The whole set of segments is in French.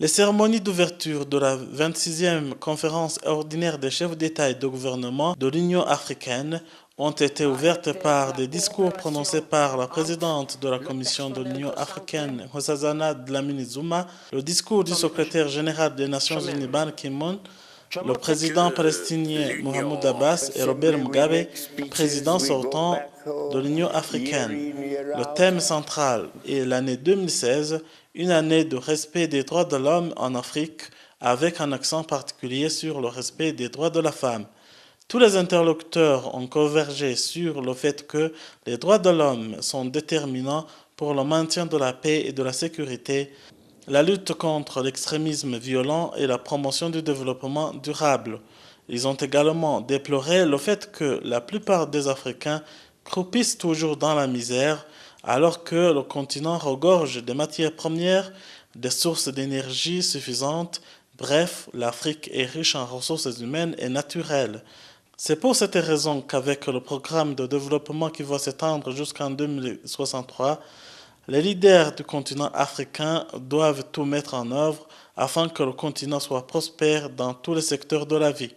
Les cérémonies d'ouverture de la 26e conférence ordinaire des chefs d'État et de gouvernement de l'Union africaine ont été ouvertes par des discours prononcés par la présidente de la Commission de l'Union africaine, Nkosazana Dlamini Zuma, le discours du secrétaire général des Nations Unies, Ban Ki-moon, le président palestinien Mahmoud Abbas et Robert Mugabe, président sortant de l'Union africaine. Le thème central est l'année 2016, une année de respect des droits de l'homme en Afrique, avec un accent particulier sur le respect des droits de la femme. Tous les interlocuteurs ont convergé sur le fait que les droits de l'homme sont déterminants pour le maintien de la paix et de la sécurité, la lutte contre l'extrémisme violent et la promotion du développement durable. Ils ont également déploré le fait que la plupart des Africains croupissent toujours dans la misère, alors que le continent regorge des matières premières, des sources d'énergie suffisantes. Bref, l'Afrique est riche en ressources humaines et naturelles. C'est pour cette raison qu'avec le programme de développement qui va s'étendre jusqu'en 2063, les leaders du continent africain doivent tout mettre en œuvre afin que le continent soit prospère dans tous les secteurs de la vie.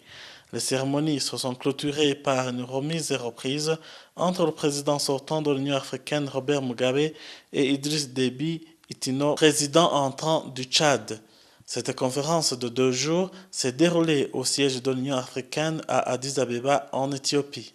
Les cérémonies se sont clôturées par une remise et reprise entre le président sortant de l'Union africaine Robert Mugabe et Idriss Déby Itno, président entrant du Tchad. Cette conférence de 2 jours s'est déroulée au siège de l'Union africaine à Addis Abeba en Éthiopie.